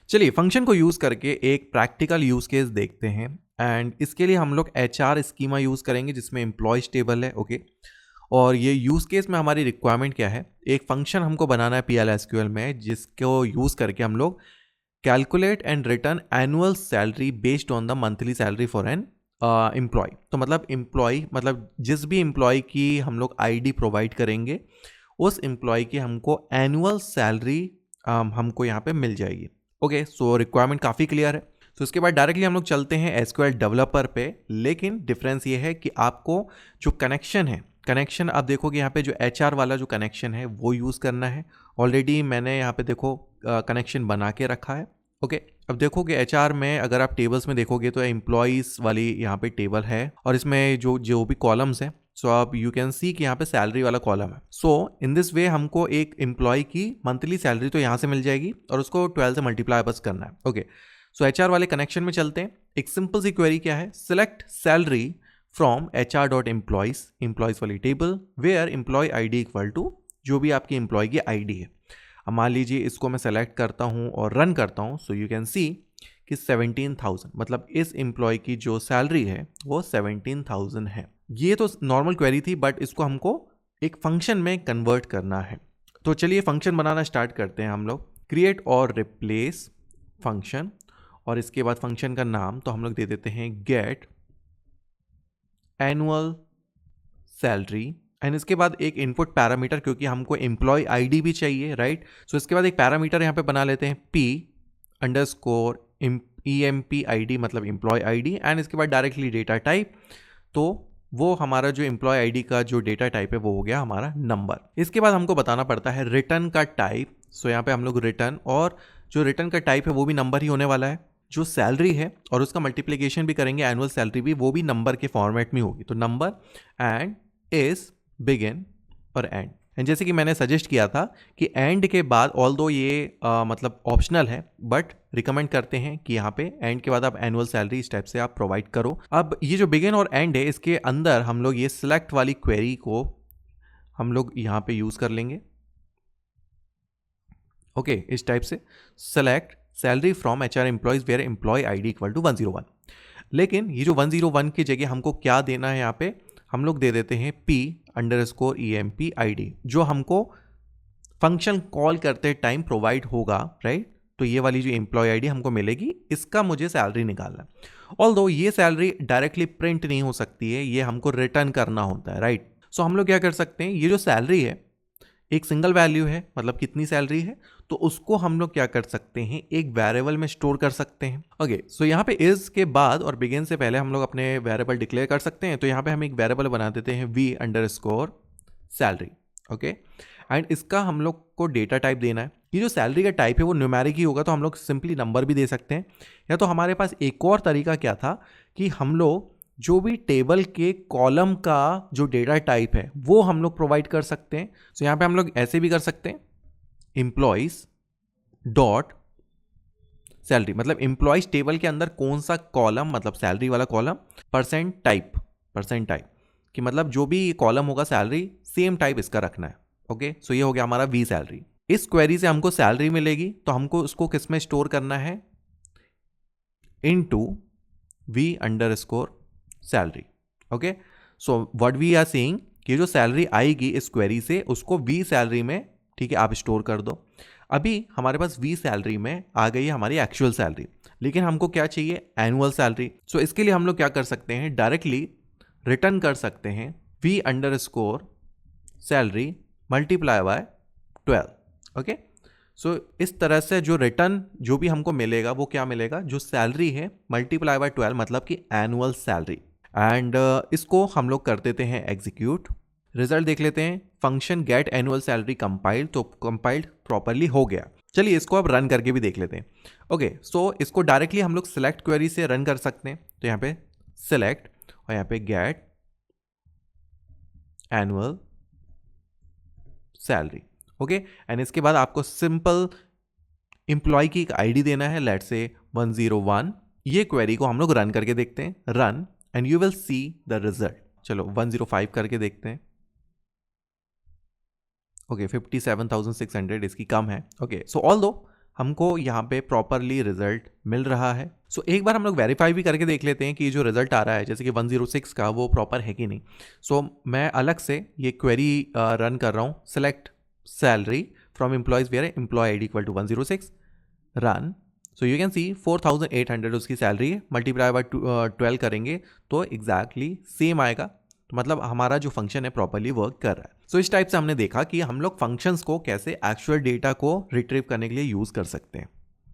चलिए फंक्शन को यूज़ करके एक प्रैक्टिकल यूज़ केस देखते हैं एंड इसके लिए हम लोग HR स्कीमा यूज़ करेंगे जिसमें एम्प्लॉयज टेबल है। ओके, और ये यूज़ केस में हमारी रिक्वायरमेंट क्या है, एक फंक्शन हमको बनाना है PL/SQL में जिसको यूज़ करके हम लोग calculate and return annual salary based on the monthly salary for an employee. तो मतलब एम्प्लॉय मतलब जिस भी एम्प्लॉय की हम लोग ID प्रोवाइड करेंगे उस एम्प्लॉय की हमको एनुअल सैलरी हमको यहाँ पे मिल जाएगी। ओके, सो रिक्वायरमेंट काफ़ी क्लियर है। तो इसके बाद डायरेक्टली हम लोग चलते हैं SQL डेवलपर पे, लेकिन डिफरेंस ये है कि आपको जो कनेक्शन है, कनेक्शन आप देखोगे यहाँ पे जो HR वाला जो कनेक्शन है वो यूज़ करना है। ऑलरेडी मैंने यहाँ पे देखो कनेक्शन बना के रखा है। ओके, अब देखोगे HR में अगर आप टेबल्स में देखोगे तो एम्प्लॉयज़ वाली यहाँ पे टेबल है और इसमें जो जो भी कॉलम्स हैं, सो आप यू कैन सी कि यहाँ पे सैलरी वाला कॉलम है। सो इन दिस वे हमको एक एम्प्लॉय की मंथली सैलरी तो यहाँ से मिल जाएगी और उसको 12 से मल्टीप्लाई बस करना है। ओके, सो HR वाले कनेक्शन में चलते हैं। एक सिंपल सी क्वेरी क्या है, select salary from HR.employees, employees वाली table where employee ID equal to जो भी आपकी एम्प्लॉय की ID है। अब मान लीजिए इसको मैं सेलेक्ट करता हूँ और रन करता हूँ, सो यू कैन सी कि 17,000 मतलब इस एम्प्लॉय की जो सैलरी है वो 17,000 है। ये तो नॉर्मल क्वेरी थी, बट इसको हमको एक फंक्शन में कन्वर्ट करना है। तो चलिए फंक्शन बनाना स्टार्ट करते हैं हम लोग। क्रिएट और रिप्लेस फंक्शन, और इसके बाद फंक्शन का नाम तो हम लोग दे देते हैं गेट एनुअल सैलरी एंड इसके बाद एक इनपुट पैरामीटर क्योंकि हमको एम्प्लॉय ID भी चाहिए, राइट। सो इसके बाद एक पैरामीटर यहाँ पे बना लेते हैं P_EMP ID मतलब एम्प्लॉय ID एंड इसके बाद डायरेक्टली डेटा टाइप, तो वो हमारा जो एम्प्लॉय ID का जो डेटा टाइप है वो हो गया हमारा नंबर। इसके बाद हमको बताना पड़ता है रिटर्न का टाइप। सो यहाँ पे हम लोग रिटर्न, और जो रिटर्न का टाइप है वो भी नंबर ही होने वाला है। जो सैलरी है और उसका मल्टीप्लिकेशन भी करेंगे एनुअल सैलरी भी, वो भी नंबर के फॉर्मेट में होगी। तो नंबर एंड इज बिगिन और एंड जैसे कि मैंने सजेस्ट किया था कि एंड के बाद ऑल दो ये मतलब ऑप्शनल है, बट रिकमेंड करते हैं कि यहाँ पे एंड के बाद आप एनुअल सैलरी इस टाइप से आप प्रोवाइड करो। अब ये जो बिगिन और एंड है इसके अंदर हम लोग ये सिलेक्ट वाली क्वेरी को हम लोग यहाँ पे यूज कर लेंगे। ओके, इस टाइप से select salary from HR employees where employee ID equal to 101। लेकिन ये जो 101 की जगह हमको क्या देना है, यहाँ पे हम लोग दे देते हैं P_EMP ID जो हमको फंक्शन कॉल करते टाइम प्रोवाइड होगा, राइट। तो ये वाली जो एम्प्लॉय ID हमको मिलेगी, इसका मुझे सैलरी निकालना है। ऑल्दो ये सैलरी डायरेक्टली प्रिंट नहीं हो सकती है, ये हमको रिटर्न करना होता है, राइट। सो हम लोग क्या कर सकते हैं, ये जो सैलरी है एक सिंगल वैल्यू है, मतलब कितनी सैलरी है, तो उसको हम लोग क्या कर सकते हैं, एक वेरिएबल में स्टोर कर सकते हैं। ओके, सो यहाँ पे इज के बाद और बिगिन से पहले हम लोग अपने वेरिएबल डिक्लेयर कर सकते हैं। तो यहाँ पे हम एक वेरिएबल बना देते हैं V_सैलरी। ओके, एंड इसका हम लोग को डेटा टाइप देना है। ये जो सैलरी का टाइप है वो न्यूमेरिक ही होगा, तो हम लोग सिंपली नंबर भी दे सकते हैं, या तो हमारे पास एक और तरीका क्या था कि हम लोग जो भी टेबल के कॉलम का जो डेटा टाइप है वो हम लोग प्रोवाइड कर सकते हैं। सो यहाँ पे हम लोग ऐसे भी कर सकते हैं, एम्प्लॉयज डॉट सैलरी मतलब एम्प्लॉयज टेबल के अंदर कौन सा कॉलम, मतलब सैलरी वाला कॉलम, परसेंट टाइप कि मतलब जो भी कॉलम होगा सैलरी सेम टाइप इसका रखना है। ओके, सो ये हो गया हमारा V सैलरी। इस क्वेरी से हमको सैलरी मिलेगी, तो हमको उसको किस में स्टोर करना है, इनटू V_सैलरी। Okay, so what we are saying कि जो सैलरी आएगी इस क्वेरी से उसको V सैलरी में, ठीक है, आप स्टोर कर दो। अभी हमारे पास V सैलरी में आ गई है हमारी एक्चुअल सैलरी, लेकिन हमको क्या चाहिए, एनुअल सैलरी। सो इसके लिए हम लोग क्या कर सकते हैं, डायरेक्टली रिटर्न कर सकते हैं V_सैलरी मल्टीप्लाई बाय 12। ओके, सो इस तरह से जो रिटर्न जो भी हमको मिलेगा वो क्या मिलेगा, जो सैलरी है मल्टीप्लाई बाय 12 मतलब कि एनुअल सैलरी। एंड इसको हम लोग कर देते हैं एग्जीक्यूट। रिजल्ट देख लेते हैं, function get annual salary compiled, तो कंपाइल्ड प्रॉपरली हो गया। चलिए इसको अब रन करके भी देख लेते हैं। ओके, सो इसको डायरेक्टली हम लोग सिलेक्ट क्वेरी से रन कर सकते हैं। तो यहाँ पे सिलेक्ट और यहाँ पे get annual salary. Okay, and इसके बाद आपको सिंपल एम्प्लॉय की एक ID देना है, लेट्स से 101। ये क्वेरी को हम लोग रन करके देखते हैं, run and you will see the result. चलो 105 करके देखते हैं। ओके, 57,600 इसकी कम है। ओके, सो ऑल्दो हमको यहाँ पे प्रॉपरली रिजल्ट मिल रहा है। सो एक बार हम लोग वेरीफाई भी करके देख लेते हैं कि जो रिजल्ट आ रहा है जैसे कि 106 का वो प्रॉपर है कि नहीं। सो मैं अलग से ये क्वेरी रन कर रहा हूँ, select salary from employees where employee ID equal to 106 run. So you can see 4800 उसकी सैलरी है, मल्टीप्लाई बाय 12 करेंगे तो एग्जैक्टली सेम आएगा। तो मतलब हमारा जो फंक्शन है प्रॉपरली वर्क कर रहा है। सो इस टाइप से हमने देखा कि हम लोग फंक्शंस को कैसे एक्चुअल डेटा को रिट्रीव करने के लिए यूज़ कर सकते हैं।